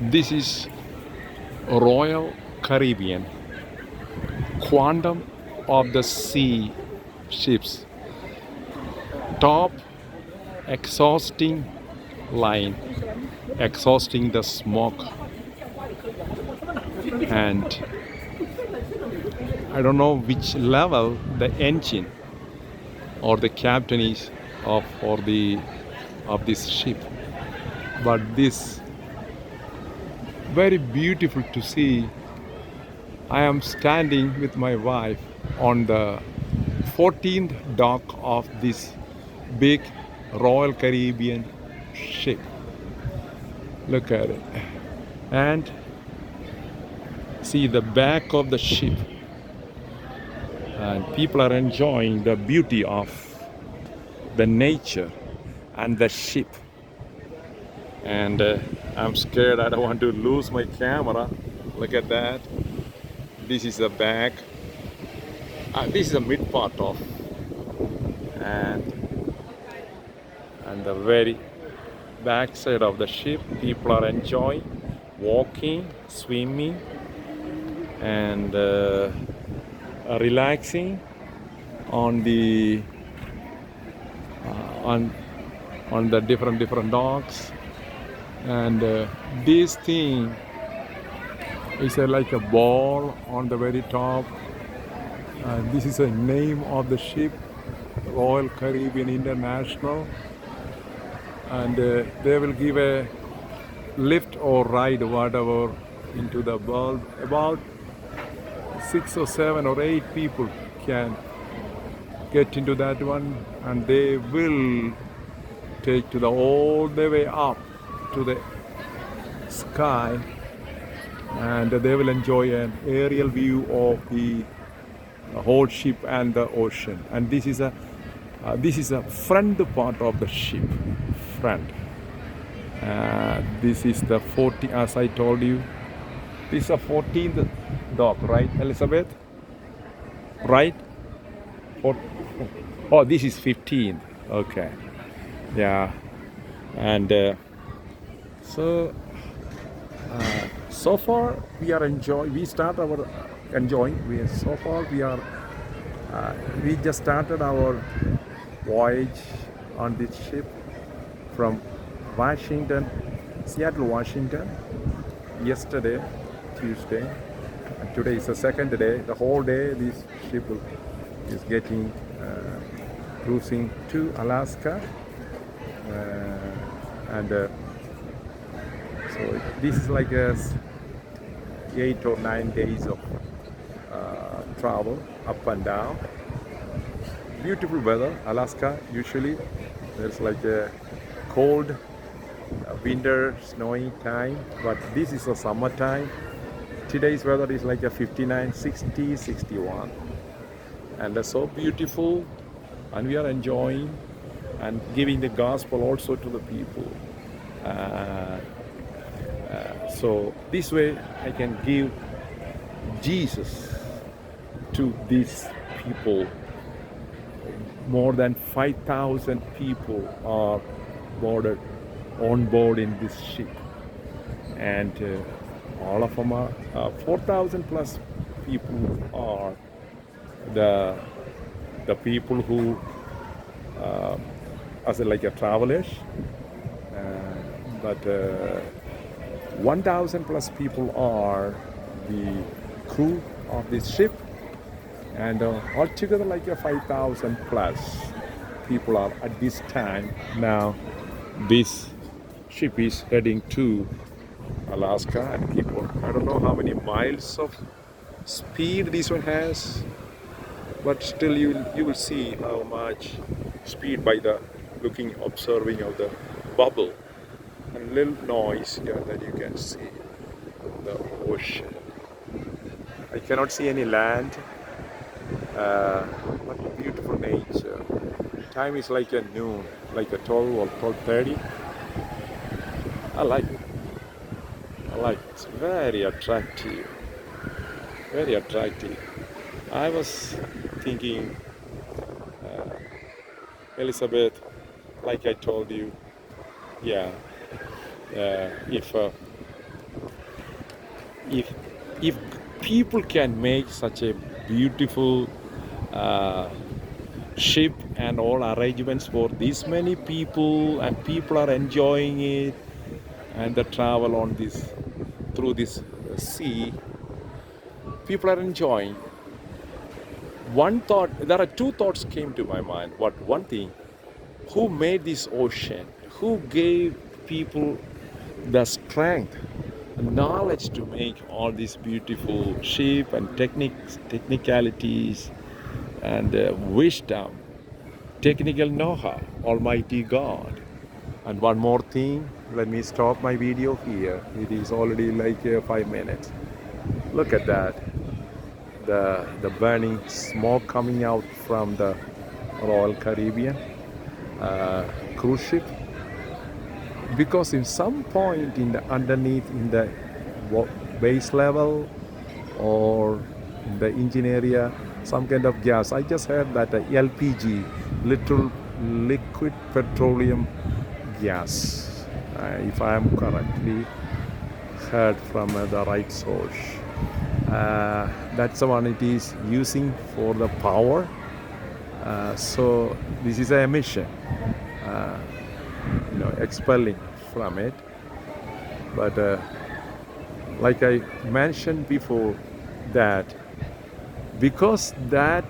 This is Royal Caribbean, Quantum of the Sea ships, top exhausting line, exhausting the smoke, and I don't know which level the engine or the captain is of this ship, but this very beautiful to see. I am standing with my wife on the 14th dock of this big Royal Caribbean ship. Look at it. And see the back of the ship. And people are enjoying the beauty of the nature and the ship. And I'm scared I don't want to lose my camera. Look at that. This is the back. This is the mid part of, and the very back side of the ship. People are enjoying walking, swimming, and relaxing on the on the different docks. And this thing is like a ball on the very top. This is the name of the ship, Royal Caribbean International. And they will give a lift or ride, whatever, into the world. About 6 or 7 or 8 people can get into that one, and they will take to the all the way up to the sky, and they will enjoy an aerial view of the whole ship and the ocean. And this is a front part of the ship, front. This is the 40, as I told you, this is a 14th dock, right, Elizabeth? Right? Oh, this is 15th. Okay, yeah. And so far we are enjoying. We start our enjoying. So far we just started our voyage on this ship from Washington, Seattle, Washington, yesterday, Tuesday, and today is the second day. The whole day this ship is getting cruising to Alaska, and so this is like 8 or 9 days of travel up and down. Beautiful weather. Alaska, usually there's like a cold winter snowy time, but this is a summertime. Today's weather is like a 59, 60, 61, and that's so beautiful, and we are enjoying and giving the gospel also to the people. So this way I can give Jesus to these people. More than 5,000 people are on board in this ship, and all of them are 4,000 plus people are the people who as like a travelers, but 1,000 plus people are the crew of this ship, and altogether like a 5,000 plus people are at this time. Now this ship is heading to Alaska, and people, I don't know how many miles of speed this one has, but still you will see how much speed by the observing of the bubble and little noise here that you can see the ocean. I cannot see any land, but beautiful nature. Time is like a noon, like a 12 or 12:30. I like it. It's very attractive. Very attractive. I was thinking, Elizabeth, like I told you, yeah, if if if people can make such a beautiful uh, ship and all arrangements for this many people, and people are enjoying it, and the travel on this through this sea, people are enjoying. One thought, there are two thoughts came to my mind. What one thing, who made this ocean? Who gave people the strength, knowledge to make all these beautiful ship and technicalities and wisdom, technical know-how? Almighty God. And one more thing, let me stop my video here. It is already like 5 minutes. Look at that. The burning smoke coming out from the Royal Caribbean cruise ship, because in some point in the underneath in the base level or in the engine area, some kind of gas. I just heard that LPG, literal liquid petroleum gas, if I am correctly heard from the right source. That's the one it is using for the power. So this is an emission, expelling from it. But like I mentioned before, that because that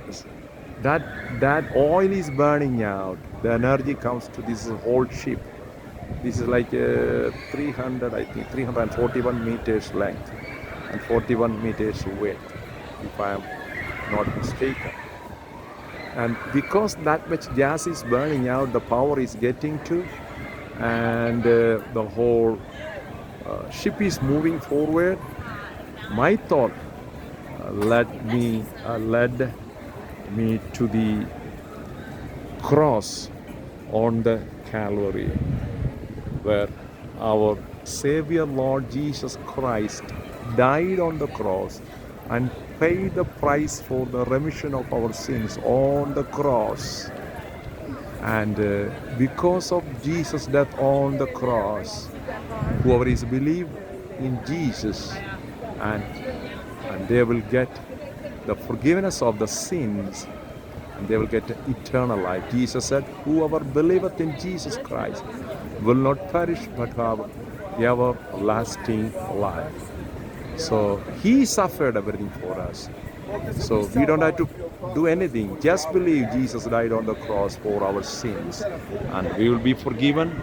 oil is burning out, the energy comes to this whole ship. This is like 341 meters length and 41 meters width, if I am not mistaken. And because that much gas is burning out, the power is getting to, and the whole ship is moving forward. My thought led me to the cross on the Calvary, where our Savior Lord Jesus Christ died on the cross and paid the price for the remission of our sins on the cross. And because of Jesus' death on the cross, whoever is believed in Jesus, and they will get the forgiveness of the sins, and they will get eternal life. Jesus said, whoever believeth in Jesus Christ will not perish but have everlasting life. So he suffered everything for us. So we don't have to do anything. Just believe Jesus died on the cross for our sins, and we will be forgiven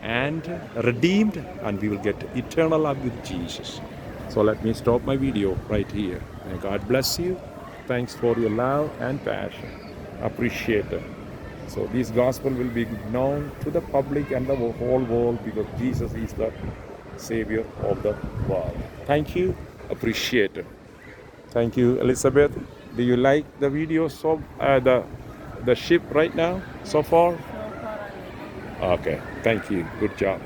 and redeemed, and we will get eternal life with Jesus. So let me stop my video right here. And God bless you. Thanks for your love and passion. Appreciate it. So this gospel will be known to the public and the whole world, because Jesus is the Savior of the world. Thank you. Appreciate it. Thank you, Elizabeth. Do you like the video? So the ship right now so far? Okay. Thank you. Good job.